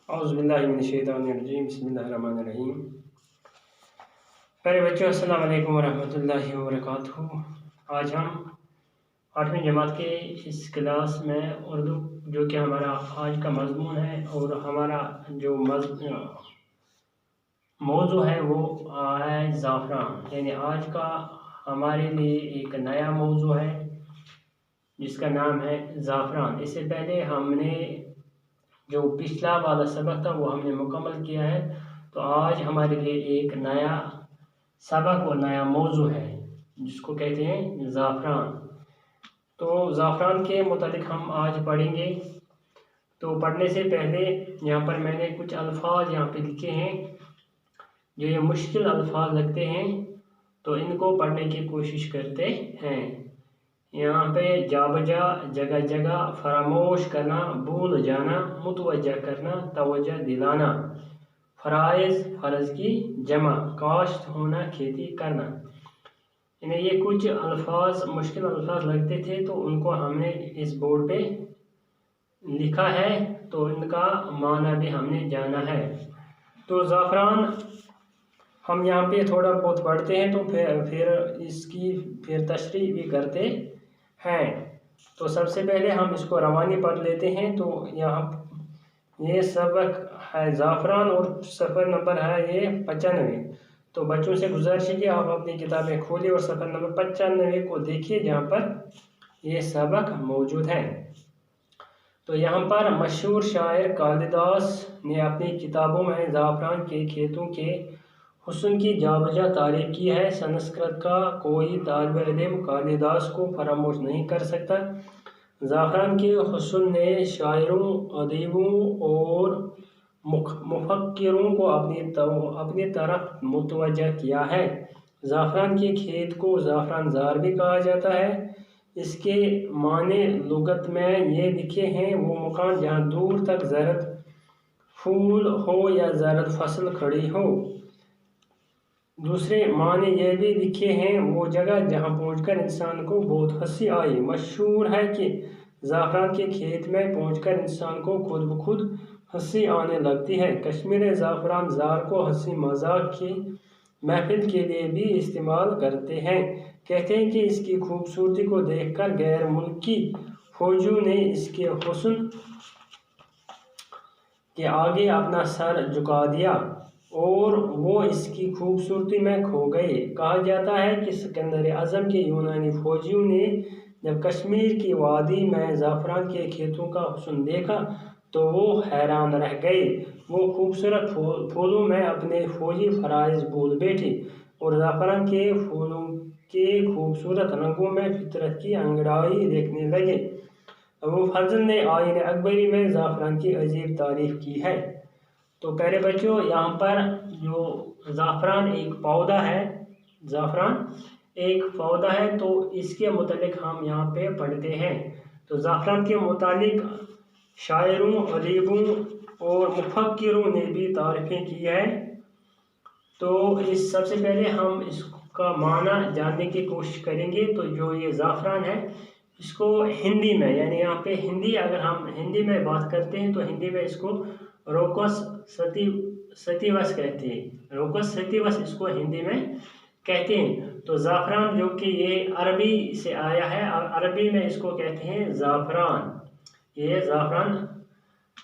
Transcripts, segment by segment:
औज़ुबिल्लाहिमिनश्शैतानिर्रजीम बिस्मिल्लाहिर्रहमानिर्रहीम। प्यारे बच्चों, अस्सलाम वालेकुम वरहमतुल्लाहि वबरकातुहू। आज हम 8वीं जमात के इस क्लास में उर्दू जो कि हमारा आज का मज़मून है और हमारा जो मौजू है वो है ज़ाफ़रान। यानी आज का हमारे लिए एक नया मौजू है जिसका नाम है ज़ाफ़रान। इससे पहले हमने जो पिछला वाला सबक था वो हमने मुकम्मल किया है, तो आज हमारे लिए एक नया सबक और नया मौजू है जिसको कहते हैं ज़ाफ़रान। तो ज़ाफ़रान के मुतालिक हम आज पढ़ेंगे। तो पढ़ने से पहले यहाँ पर मैंने कुछ अल्फाज यहाँ पे लिखे हैं, जो ये मुश्किल अल्फाज लगते हैं तो इनको पढ़ने की कोशिश करते हैं। यहाँ पे जाबजा, जगह जगह, फरामोश करना, भूल जाना, मुतवज्जा करना, तवज्जो दिलाना, फ़राइज़, फ़र्ज की जमा, काश्त होना, खेती करना। इन्हें ये कुछ अल्फाज मुश्किल अल्फाज लगते थे तो उनको हमने इस बोर्ड पे लिखा है, तो इनका माना भी हमने जाना है। तो ज़ाफ़रान हम यहाँ पे थोड़ा बहुत पढ़ते हैं तो फिर इसकी तशरीह भी करते हैं। तो सबसे पहले हम इसको रवानी पढ़ लेते हैं। तो यहाँ ये सबक है ज़ाफ़रान और सफ़र नंबर है ये 95। तो बच्चों से गुजारिश है कि आप अपनी किताबें खोलिए और सफ़र नंबर 95 को देखिए जहाँ पर ये सबक मौजूद है। तो यहाँ पर मशहूर शायर कालिदास ने अपनी किताबों में ज़ाफ़रान के खेतों के हुस्न की जाबजा तारीफ की है। संस्कृत का कोई तालिब इल्म कालिदास को फरामोश नहीं कर सकता। ज़ाफ़रान के हुस्न ने शायरों, अदीबों और मुफक्किरों को अपनी तरफ मुतवज्जा किया है। ज़ाफ़रान के खेत को ज़ाफ़रान ज़ार भी कहा जाता है। इसके माने लुगत में ये लिखे हैं वो मकान जहाँ दूर तक ज़रद फूल हो या ज़रद फसल खड़ी हो। दूसरे माने ये भी लिखे हैं वो जगह जहाँ पहुंचकर इंसान को बहुत हंसी आई। मशहूर है कि ज़ाफ़रान के खेत में पहुंचकर इंसान को खुद ब खुद हंसी आने लगती है। कश्मीर ज़ाफ़रान ज़ार को हंसी मजाक की महफिल के लिए भी इस्तेमाल करते हैं। कहते हैं कि इसकी खूबसूरती को देखकर गैर मुल्की फौजियों ने इसके हुस्न के आगे अपना सर झुका दिया और वो इसकी खूबसूरती में खो गए। कहा जाता है कि सिकंदर आज़म के यूनानी फौजियों ने जब कश्मीर की वादी में ज़ाफ़रान के खेतों का हुस्न देखा तो वो हैरान रह गए। वो खूबसूरत फूलों में अपने फौजी फ़राइज़ भूल बैठे और ज़ाफ़रान के फूलों के खूबसूरत रंगों में फितरत की अंगड़ाई देखने लगे। अबू फजल ने आईन अकबरी में ज़ाफ़रान की अजीब तारीफ की है। तो प्यारे बच्चों, यहाँ पर जो ज़ाफ़रान एक पौधा है, ज़ाफ़रान एक पौधा है, तो इसके मुतालिक हम यहाँ पे पढ़ते हैं। तो ज़ाफ़रान के मुतालिक शायरों, अदीबों और मुफक्किरों ने भी तारीफ़ें की है। तो इस सबसे पहले हम इसका माना जानने की कोशिश करेंगे। तो जो ये ज़ाफ़रान है इसको हिंदी में, यानी यहाँ पे हिंदी, अगर हम हिंदी में बात करते हैं तो हिंदी में इसको रोकस सतीवस कहते हैं। रोकस सतीवस इसको हिंदी में कहते हैं। तो ज़ाफ़रान जो कि ये अरबी से आया है, अरबी में इसको कहते हैं ज़ाफ़रान। ये ज़ाफ़रान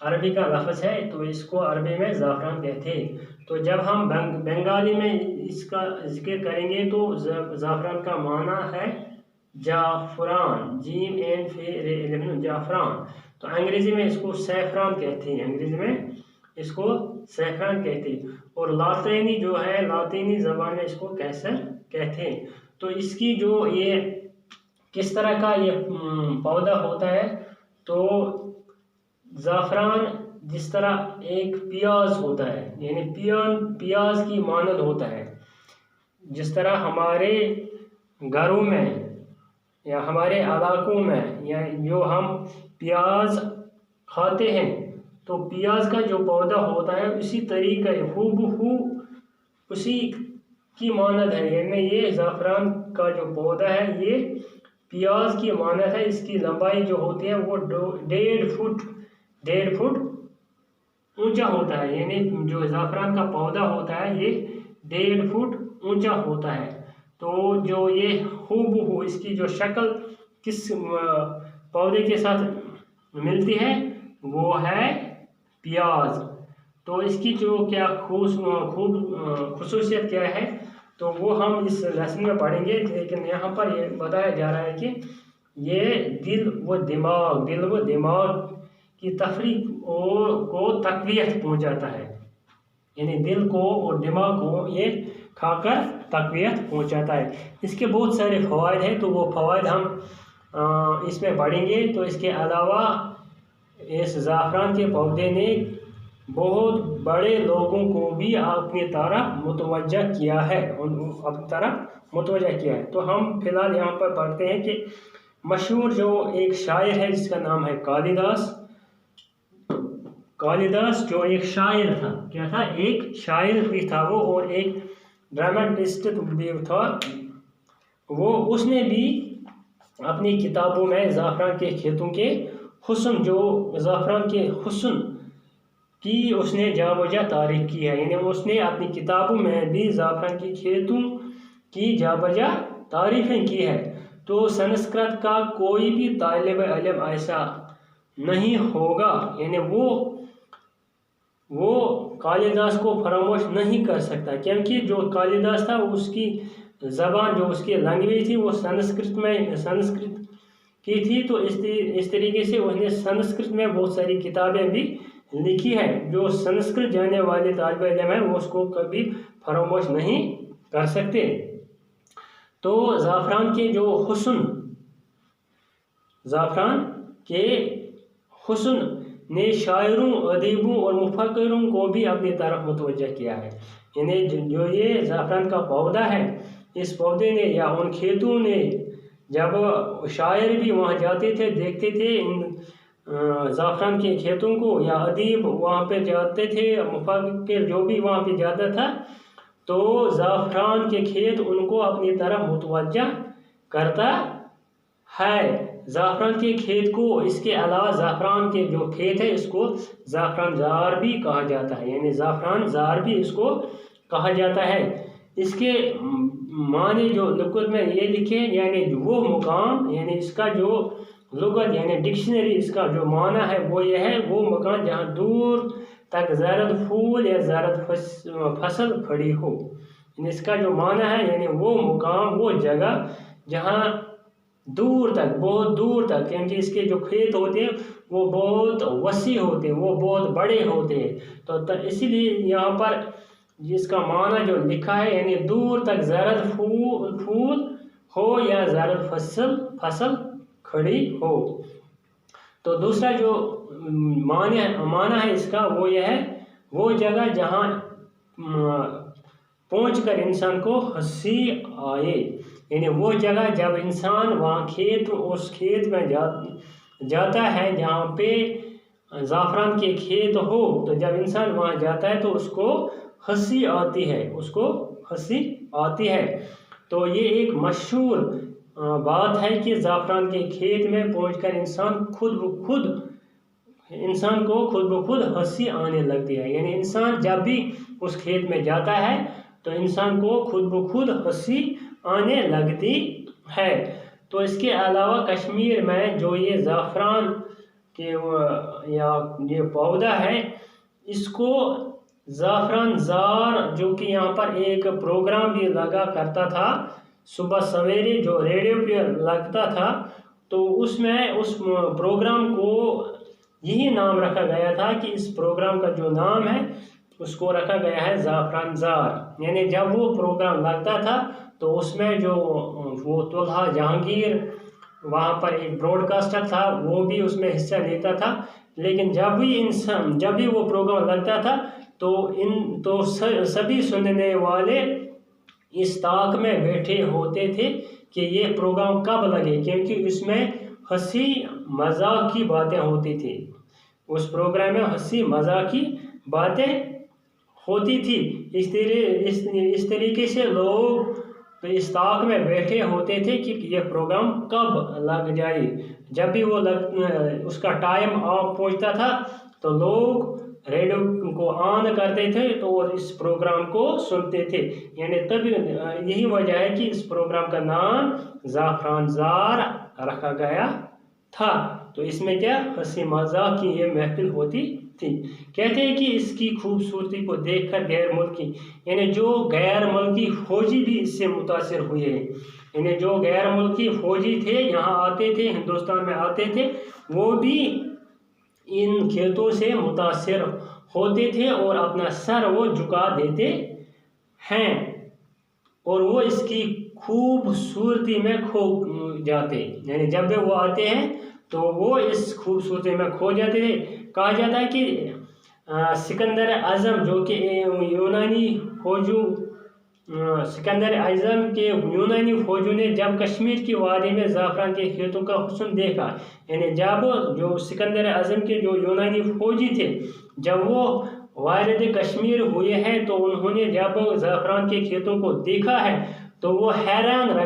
अरबी का लफ्ज़ है तो इसको अरबी में ज़ाफ़रान कहते हैं। तो जब हम बंगाली में इसका जिक्र करेंगे तो ज़ाफ़रान का माना है जाफ़रान, जीम एन फे जाफ़रान। तो अंग्रेज़ी में इसको सैफ़रान कहते हैं, अंग्रेज़ी में इसको सैफ़रान कहते हैं। और लातीनी जो है, लातीनी ज़बान में इसको कैसर कहते हैं। तो इसकी जो ये किस तरह का ये पौधा होता है, तो ज़ाफ़रान जिस तरह एक प्याज होता है, यानी प्याज की मानद होता है, जिस तरह हमारे घरों में या हमारे इलाकों में या जो हम प्याज खाते हैं तो प्याज का जो पौधा होता है उसी तरीके हूबहू उसी की मानद है। यानी ये ज़ाफ़रान का जो पौधा है ये प्याज की मानद है। इसकी लंबाई जो होती है वो 1.5 फुट ऊंचा होता है, यानी जो ज़ाफ़रान का पौधा होता है ये 1.5 फुट ऊंचा होता है। तो जो ये हूबहू इसकी जो शक्ल किस पौधे के साथ मिलती है वो है प्याज। तो इसकी जो क्या खसूसियत क्या है तो वो हम इस लेसन में पढ़ेंगे, लेकिन यहाँ पर ये बताया जा रहा है कि ये दिल व दिमाग की तफरीक को तकवीत पहुँचाता है, यानी दिल को और दिमाग को ये खाकर तकवीत पहुँचाता है। इसके बहुत सारे फ़वाइद हैं, तो वो फ़वाइद हम इसमें पढ़ेंगे। तो इसके अलावा इस ज़ाफ़रान के पौधे ने बहुत बड़े लोगों को भी अपनी तरफ मुतवज्जा किया है, अपनी तरफ मुतवज्जा किया है। तो हम फिलहाल यहाँ पर पढ़ते हैं कि मशहूर जो एक शायर है जिसका नाम है कालिदास जो एक शायर था, क्या था, एक शायर भी था वो और एक ड्रामेटिस्ट भी था वो। उसने भी अपनी किताबों में ज़ाफ़रान के खेतों के हुस्न, जो ज़ाफ़रान के हुस्न की उसने जावजा तारीफ की है, यानी उसने अपनी किताबों में भी ज़ाफ़रान के खेतों की जावजा तारीफ़ें की है। तो संस्कृत का कोई भी तालिब इल्म ऐसा नहीं होगा, यानी वो कालिदास को फरामोश नहीं कर सकता, क्योंकि जो कालिदास था उसकी ज़बान, जो उसकी लैंग्वेज थी वो संस्कृत की थी। तो इस तरीके से उसने संस्कृत में बहुत सारी किताबें भी लिखी है। जो संस्कृत जानने वाले तालिब इल्म है वो उसको कभी फरामोश नहीं कर सकते। तो ज़ाफ़रान के हुस्न ने शायरों, अदीबों और मुफक्किरों को भी अपनी तरफ मुतवज्जा किया है, यानी जो ये ज़ाफ़रान का पौधा है, इस पौधे ने या उन खेतों ने, जब शायर भी वहाँ जाते थे, देखते थे इन ज़ाफ़रान के खेतों को, या अदीब वहाँ पे जाते थे, मुफक्किर जो भी वहाँ पे जाता था, तो ज़ाफ़रान के खेत उनको अपनी तरफ मुतवज्जा करता है। ज़ाफ़रान के खेत को, इसके अलावा ज़ाफ़रान के जो खेत है इसको ज़ाफ़रान ज़ार भी कहा जाता है, यानी ज़ाफ़रान ज़ार भी इसको कहा जाता है। इसके माने जो लुगत में ये लिखे, यानी वो मुकाम, यानी इसका जो लुगत यानी डिक्शनरी इसका जो माना है वो ये है, वो मकान जहाँ दूर तक ज़रद फूल या ज़रद फसल खड़ी हो। इसका जो माना है यानी वो मुकाम, वो जगह जहाँ दूर तक, बहुत दूर तक, क्योंकि इसके जो खेत होते हैं वो बहुत वसी होते हैं, वो बहुत बड़े होते हैं। तो इसीलिए यहाँ पर इसका माना जो लिखा है, यानी दूर तक ज़रद फूल हो या ज़रद फसल खड़ी हो। तो दूसरा जो माना है इसका वो यह है, वो जगह जहाँ पहुंचकर इंसान को हंसी आए, यानी वो जगह जब इंसान वहाँ उस खेत में जाता है जहाँ पे ज़ाफ़रान के खेत हो, तो जब इंसान वहाँ जाता है तो उसको हंसी आती है। तो ये एक मशहूर बात है कि ज़ाफ़रान के खेत में पहुंचकर इंसान को खुद ब खुद हंसी आने लगती है, यानी इंसान जब भी उस खेत में जाता है तो इंसान को खुद ब खुद हंसी आने लगती है। तो इसके अलावा कश्मीर में जो ये ज़ाफ़रान के या ये पौधा है, इसको ज़ाफ़रान ज़ार, जो कि यहाँ पर एक प्रोग्राम भी लगा करता था सुबह सवेरे, जो रेडियो पे लगता था, तो उसमें उस प्रोग्राम को यही नाम रखा गया था कि इस प्रोग्राम का जो नाम है उसको रखा गया है ज़ाफ़रान ज़ार। यानी जब वो प्रोग्राम लगता था तो उसमें जो वो तुल्हा जहांगीर वहाँ पर एक ब्रॉडकास्टर था वो भी उसमें हिस्सा लेता था, लेकिन जब भी वो प्रोग्राम लगता था तो सभी सुनने वाले इस ताक में बैठे होते थे कि ये प्रोग्राम कब लगे, क्योंकि इसमें हंसी मजाक की बातें होती थी। उस प्रोग्राम में हंसी मजाक की बातें होती थी। इस तरीके से लोग तो इस ताक में बैठे होते थे कि ये प्रोग्राम कब लग जाए। जब भी वो उसका टाइम पहुंचता था तो लोग रेडियो को ऑन करते थे तो और इस प्रोग्राम को सुनते थे, यानी तभी यही वजह है कि इस प्रोग्राम का नाम ज़ाफ़रान ज़ार रखा गया था। तो इसमें क्या हंसी मजाक की ये महफिल होती थी। कहते हैं कि इसकी खूबसूरती को देखकर गैर मुल्की यानी जो गैर मुल्की फौजी भी इससे मुतासिर हुए हैं, यानी जो गैर मुल्की फौजी थे यहाँ आते थे, हिंदुस्तान में आते थे, वो भी इन खेतों से मुतासिर होते थे और अपना सर वो झुका देते हैं और वो इसकी खूबसूरती में खो जाते, यानी जब भी वो आते हैं तो वो इस खूबसूरती में खो जाते थे। कहा जाता है कि सिकंदर आज़म जो कि यूनानी फौजों सिकंदर आज़म के यूनानी फौजों ने जब कश्मीर की वादी में ज़ाफ़रान के खेतों का हुस्न देखा, यानी जब जो सिकंदर आज़म के जो यूनानी फौजी थे जब वो वारिद कश्मीर हुए हैं तो उन्होंने जब ज़ाफ़रान के खेतों को देखा है तो वो हैरान रह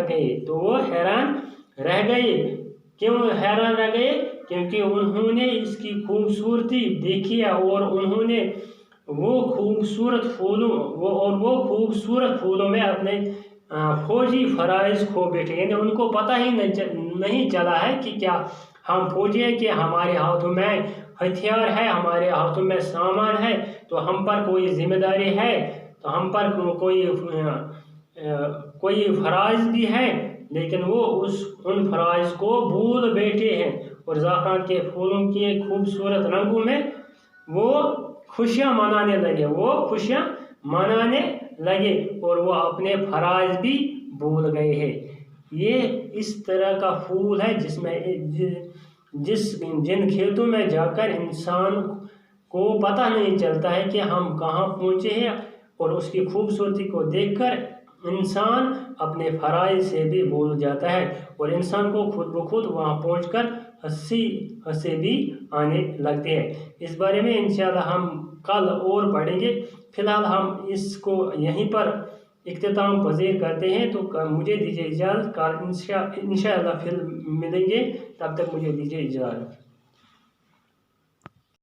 गए। क्यों हैरान रह गए? क्योंकि उन्होंने इसकी खूबसूरती देखी है और उन्होंने वो खूबसूरत फूलों में अपने फौजी फ़राइज़ खो बैठे, यानी उनको पता ही नहीं चला है कि क्या हम फौजी हैं, कि हमारे हाथों में हथियार है, हमारे हाथों में सामान है, तो हम पर कोई जिम्मेदारी है, तो हम पर कोई फ़राइज़ भी है, लेकिन वो उन फ़राइज़ को भूल बैठे हैं और ज़ाफ़रान के फूलों के खूबसूरत रंगों में वो खुशियाँ मनाने लगे और वो अपने फ़राइज़ भी भूल गए हैं। ये इस तरह का फूल है जिन खेतों में जाकर इंसान को पता नहीं चलता है कि हम कहाँ पहुँचे हैं और उसकी खूबसूरती को देखकर इंसान अपने फ़राइज़ से भी भूल जाता है और इंसान को खुद ब खुद वहाँ पहुँचकर हंसी भी आने लगते हैं। इस बारे में इंशाअल्लाह हम कल और पढ़ेंगे। फ़िलहाल हम इसको यहीं पर इख्तिताम पज़ीर करते हैं, तो मुझे दीजिए इजाज़त। कल इंशाअल्लाह फिर मिलेंगे, तब तक मुझे दीजिए इजाज़त।